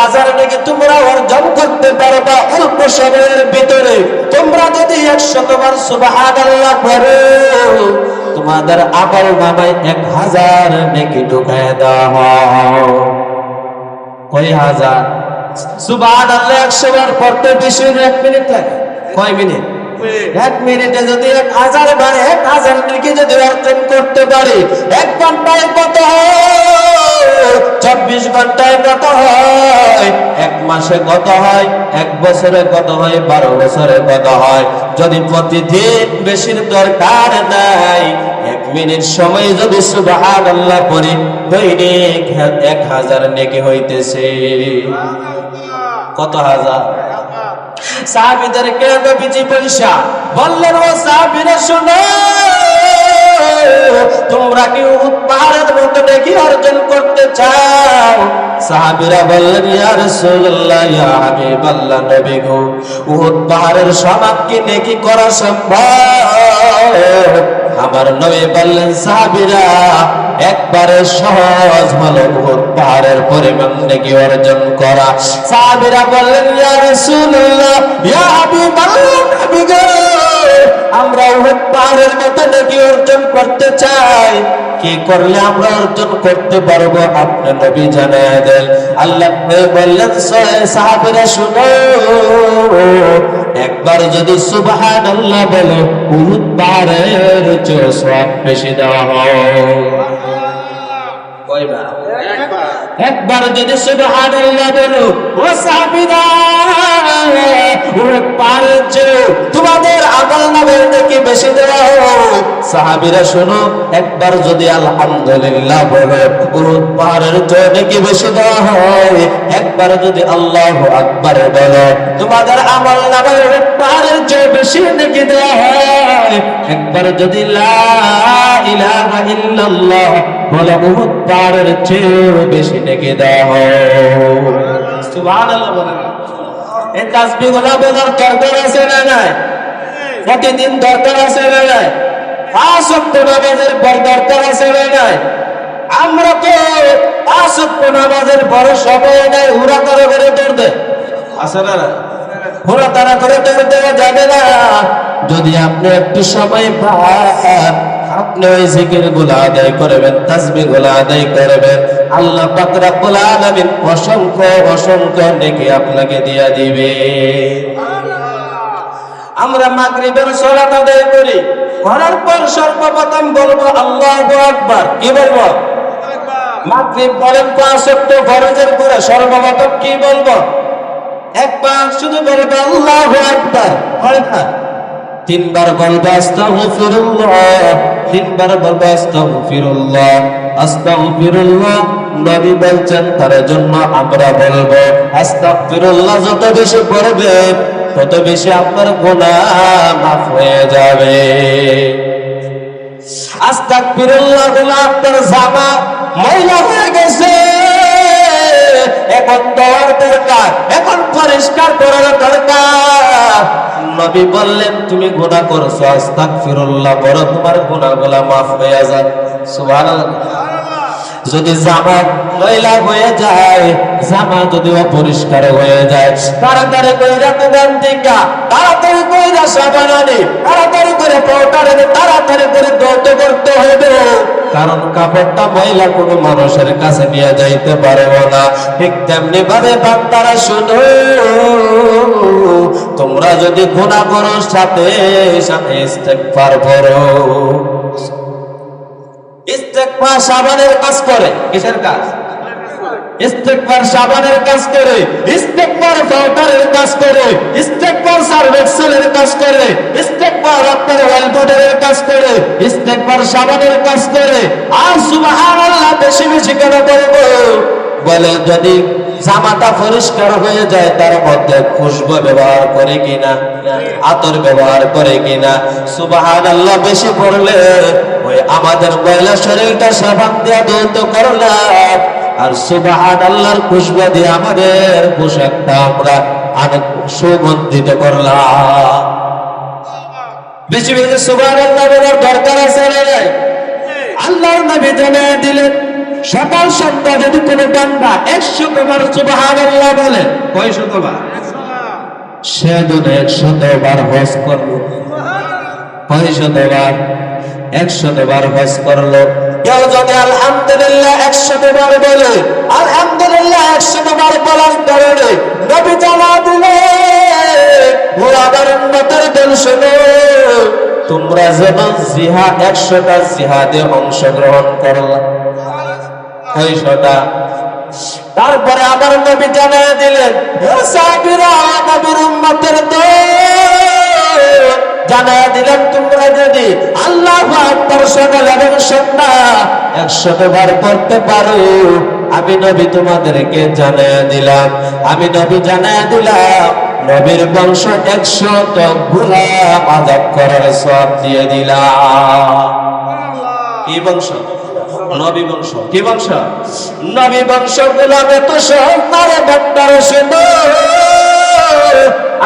1000 নেকি তোমরা অর্জন করতে পারবা অল্প সময়ের ভিতরে। তোমরা যদি 100 বার সুবহানাল্লাহ পড়ো, তোমাদের আমল নামায় 1000 নেকি ঢুকায় দেওয়া হয়। কয় হাজার? সুবহানাল্লাহ 100 বার পড়তে বেশি 1 মিনিট লাগে। কয় মিনিট? 1 মিনিটে যদি 1000 বার 1000 নেকি যদি অর্জন করতে পারি, 1 ঘন্টায় কত হয়? 24 ঘন্টায় কত হয়? 1 মাসে কত হয়? 1 বছরে কত হয়? 12 বছরে কত হয়? যদি প্রতিদিন বেশির দরকার নাই, 1 মিনিট সময় যদি সুবহানাল্লাহ পড়ি, দৈনিক 1000 নেকি হইতেছে। কত হাজার? সাহাবীদেরকে নবীজি পয়সা বললেন, ও সাহাবীরা শোনো, তোমরা কি উহুদ পাহাড়ের মতো নেকি অর্জন করতে চাও? সাহাবীরা বললেন, ইয়া রাসূলুল্লাহ, ইয়া হাবিবাল্লাহ, নবী গো, উহুদ পাহাড়ের সমান কি নেকি করা সম্ভব? আমার নবী বললেন, সাহাবীরা, একবারে সহজ হলো উহুদ পাহাড়ের পরিমাণ নেকি অর্জন করা। সাহাবীরা বললেন, ইয়া রাসূলুল্লাহ, ইয়া হাবিবাল্লাহ, নবী গো, আমরা উহুদ পাহাড়ের মতো নেকি অর্জন করতে চাই, কি করলে আমরা অর্জন করতে পারবো? আপনি নবী জানায় দেন। আল্লাহ বললেন, সাহাবীরা শুনো, একবার যদি সুবহানাল্লাহ বলো, উহুদ পাহাড়ের চেয়ে সওয়াব বেশি দেওয়া হয়। কয়বার? একবার যদি সুবহানাল্লাহ বলো, ও সাহাবীরা, উহুদ পাহাড়ের চেয়ে তোমাদের আমল নামের নেকি বেশি দেওয়া হয়। সাহাবীরা শোনো, একবার যদি আলহামদুলিল্লাহ বলো, উহুদ পাহাড়ের চেয়ে নেকি বেশি দেওয়া হয়। একবার যদি আল্লাহু আকবার বলো, তোমাদের আমল নামের উহুদ পাহাড়ের চেয়ে বেশি নেকি দেওয়া হয়। একবার যদি লা ইলাহা ইল্লাল্লাহ বলো, উহুদ পাহাড়ের চেয়ে বেশি নেকি দেওয়া হয়। সুবহানাল্লাহ বলেন। এই তাসবিহগুলো বলার দরকার আছে না নাই? প্রতিদিন দরকার আছে না নাই? 5 ওয়াক্ত নামাজের পর দরকার আছে না নাই? আমরা তো 5 ওয়াক্ত নামাজের বড় সময় নাই, হুড়াতাড়া করে দৌড় দেয়, আছে না না? হুড়াতাড়া করে দৌড় দেওয়া যাবে না। যদি আপনি একটু সময় পান, আপনি ওই জিকিরগুলো আদায় করবেন, তাসবিহগুলো আদায় করবেন, আল্লাহ পাক রব্বুল আলামিন অসংখ্য অসংখ্য নেকি আপনাকে দিয়ে দিবে। আমরা মাগরিবের সালাত আদায় করি, করার পর সর্বপ্রথম বলবো আল্লাহু আকবার। কি বলবো? মাগরিব পড়েন 5 ওয়াক্ত ফরজের পরে সর্বপ্রথম কি বলবো? একবার শুধু বলবো আল্লাহু আকবার, হয় না? 3 বার বলবো আস্তাগফিরুল্লাহ, 3 বার বলবো আস্তাগফিরুল্লাহ, আস্তাগফিরুল্লাহ। নবী বলছেন তার জন্য আমরা বলবো আস্তাগফিরুল্লাহ। যত বেশি পড়বে তত বেশি আপনার গুনাহ মাফ হয়ে যাবে। আস্তাগফিরুল্লাহ বলে আপনার জামা ময়লা হয়ে গেছে, এখন ধোয়ার দরকার, এখন পরিষ্কার করার দরকার। নবী বললেন, তুমি গুনাহ করছো, আস্তাগফিরুল্লাহ পড়ো, তোমার গুনাহগুলো মাফ হয়ে যাবে। সুবহানাল্লাহ। যদি জামা ময়লা হয়ে যায়, জামা যদি অপরিষ্কার হয়ে যায়, তাড়াতাড়ি কইরা দোকান থেকে তাড়াতাড়ি কইরা সাবান আনে, তাড়াতাড়ি করে পাউডার এনে তাড়াতাড়ি করে ধুতে করতে হবে। কারণ কাপড়টা ময়লা কোনো মানুষের কাছে নিয়ে যাইতে পারবো না। ঠিক তেমনি ভাবে বান্দারা শুনো, তোমরা যদি গুনাহ করো, সাথে সাথে ইস্তেগফার করো। ইস্তেগফার সাবানের কাজ করে। কিসের কাজ? ইস্তেগফার সাবানের কাজ করে, ইস্তেগফার পাউডারের কাজ করে, ইস্তেগফার সার্ভেক্সেলের কাজ করে, ইস্তেগফার আপনার ওয়ালবোর্ডের কাজ করে, ইস্তেগফার সাবানের কাজ করে। আর সুবহানাল্লাহ বেশি বেশি কেন বলবো? বলে যদি জামাটা পরিষ্কার হয়ে যায়, তার মধ্যে খুশবু ব্যবহার করে কিনা, আতর ব্যবহার করে কিনা। সুবহানাল্লাহ বেশি পড়লে ওই আমাদের ময়লা শরীরটা সাবান দিয়ে ধৌত করলাম, আর সুবহানাল্লাহর খুশবু দিয়ে আমাদের পোশাকটা আমরা অনেক সুগন্ধিত করলাম। বেশি বেশি সুবহানাল্লাহ বলার দরকার আছে না নাই? আল্লাহর নবী জানিয়ে দিলেন, সকাল সন্ধ্যা যদি কোনো বান্দা 100 বার সুবহানাল্লাহ বলে, কয় শতবার? সে যদি 100 বার হজ করলো, কয় শতবার? 100 বার হজ করলো। কেউ যদি আলহামদুলিল্লাহ 100 বার বলে, আলহামদুলিল্লাহ 100 বার বলার কারণে নবী জানা দিলে, ও আমার উম্মতের দল শোনো, তোমরা যেমন 100টা জিহাদে অংশগ্রহণ করলা, কয়শটা? তারপরে আবার নবী জানিয়ে দিলেন, ও সাহাবীরা, নবীর উম্মতের দল, জানিয়ে দিলেন তোমরা যদি আল্লাহু আকবার সকাল এবং সন্ধ্যা 100 বার পড়তে পারো, আমি নবী তোমাদেরকে জানিয়ে দিলাম, আমি নবী জানিয়ে দিলাম, নবীর বংশ 100 গোলাম আযাদ করার সওয়াব দিয়ে দিলাম। কি বংশ? নবী বংশ। কি বংশ? নবী বংশ। গোলাম এত সন্ন্যারে বন্দার শুনো,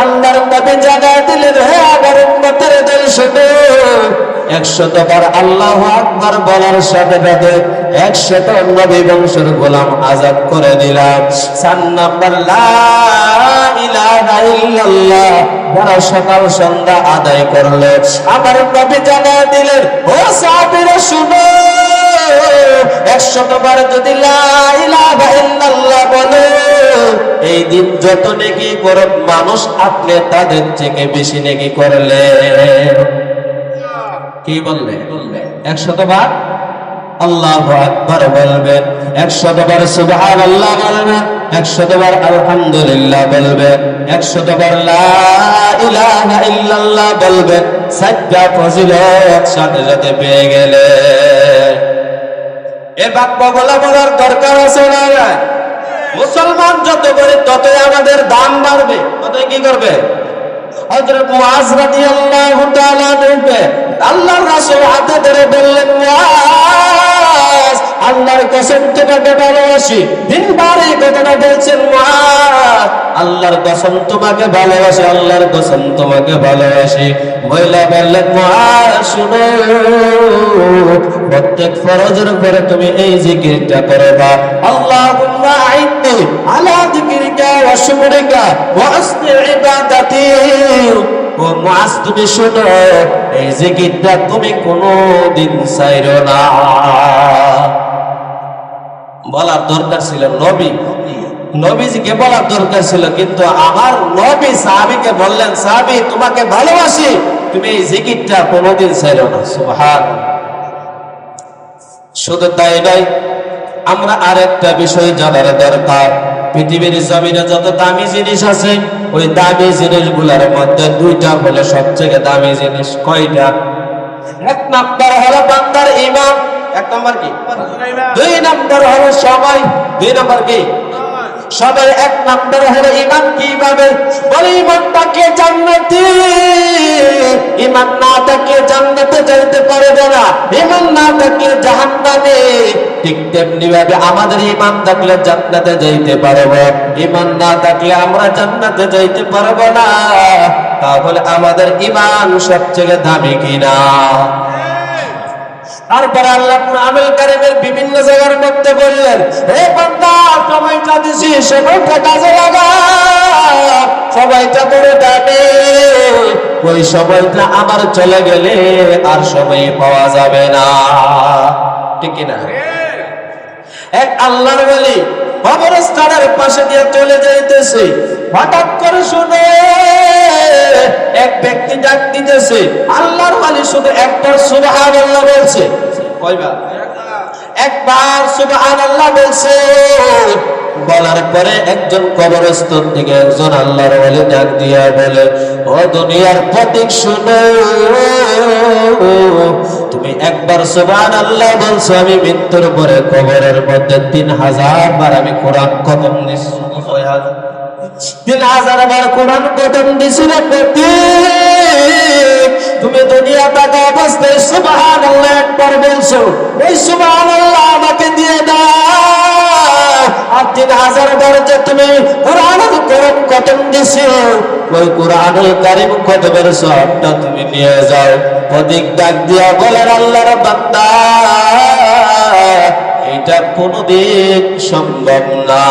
আল্লাহর নবী জানিয়ে দিলেন, হে আমার উম্মতের দল শোনো, 100 বার আল্লাহু আকবার বলার সাথে সাথে 100 নবী বংশের গোলাম আযাদ করে দিলাম। 4 নাম্বার, লা ইলাহা ইল্লাল্লাহ যারা সকাল সন্ধ্যা আদায় করলে, আমার নবী জানিয়ে দিলেন, ও সাহাবীরা শুনো, 100 বার যদি লা ইলাহা ইল্লাল্লাহ বলে, এই দিন যত নেকি করে মানুষ আপনি তাদের থেকে বেশি নেকি করলে। কি বললে? 100 বার আল্লাহু আকবার বলবেন, 100 বার সুবহানাল্লাহ বলবেন, 100 বার আলহামদুলিল্লাহ বলবেন, 100 বার লা ইলাহা ইল্লাল্লাহ বলবেন। 4টা ফজিলত সাথে সাথে পেয়ে গেলে। এ বাক্যগুলো বলার দরকার আছে না? মুসলমান যত করে ততই আমাদের দাম বাড়বে, ততই কি করবে? হযরত মুআজ রাদিয়াল্লাহু তাআলা আনহু আল্লাহর রাসূল হাতে ধরে বললেন, মুআজ, আল্লাহর কসম তোমাকে ভালোবাসি। তিনবার এই কথাটা বলছেন মুআজ, আল্লাহর কসম তোমাকে ভালোবাসি, আল্লাহর কসম তোমাকে ভালোবাসি। মহিলা বললেন, মুআজ শুনো, প্রত্যেক ফরজের উপরে তুমি এই জিকিরটা করবা, আল্লাহুম্মা আইন্নি আলা যিকরিকা ওয়া শুকরিকা ওয়া হুসনি ইবাদাতি। ও মুআজ, তুমি শোনো, এই জিকিরটা তুমি কোনদিন ছাইরো না। বলার দরকার ছিল নবীজিকে বলার দরকার ছিল, কিন্তু আমার নবী সাহাবীকে বললেন, সাহাবী তোমাকে ভালোবাসি, তুমি এই জিকিরটা কোনদিন ছাইরো না। সুবহানাল্লাহ। শুধু তাই নয়, আমরা আরেকটা বিষয় জানার দরকার। পৃথিবীর জমিনে যত দামি জিনিস আছে, ওই দামি জিনিসগুলোর মধ্যে 2টা হলো সবচেয়ে দামি জিনিস। কয়টা? 1 নাম্বার হলো বান্দার ঈমান। 1 নাম্বার কি? 2 নাম্বার হলো সময়। 2 নাম্বার কি? সবাই 1 নাম্বার হলো ঈমান। কিভাবে? বলে ঈমানটাকে জান্নাতি, ঈমান না থাকলে জান্নাতে যেতে পারবে না, ঈমান না থাকলে জাহান্নামে। ঠিক তেমনি ভাবে আমাদের ঈমান থাকলে জান্নাতে যাইতে পারবো, ঈমান না থাকলে আমরা জান্নাতে যাইতে পারবো না। তাহলে আমাদের ঈমান সবচেয়ে দামি কিনা? তারপর আল্লাহ আমল কারিমের বিভিন্ন জায়গার মধ্যে বললেন, হে বান্দা, সময়টা দিছি, সময়টা কাজে লাগা, সময়টা বড় দামি। ওই সময়টা আমার চলে গেলে আর সময় পাওয়া যাবে না। ঠিক কিনা? এক আল্লাহর ওলি কবরস্থানের পাশে দিয়ে চলে যাইতেছে, হঠাৎ করে শুনে এক ব্যক্তি ডাক দিতেছে। আল্লাহর ওলি শুধু একটা সুবহানাল্লাহ বলছে। কয়বার? একবার সুবহানাল্লাহ বলছে। বলার পরে একজন কবরস্থন থেকে একজন আল্লাহর ওলি ডাক দিয়া বলে, ও দুনিয়ার প্রতীক শুনো, তুমি একবার সুবহানাল্লাহ বলছো, আমি মৃত্যুর পরে কবরের মধ্যে 3000 বার আমি কোরআন খতম দিছি। 3000 বার কোরআন খতম দিছি রে প্রতীক। তুমি দুনিয়া থাকা অবস্থায় সুবহানাল্লাহ একবার বলছো, এই সুবহানাল্লাহ আমাকে দিয়ে দাও। আর 3000 বার যে তুমি কোরআনুল কারীম খতম দিছো, ওই কোরআনুল কারীম খতমের সওয়াবটা তুমি নিয়ে যাও। প্রতীক ডাক দিয়া বলেন, আল্লাহর বান্দা, এই এটা কোনোদিন সম্ভব না।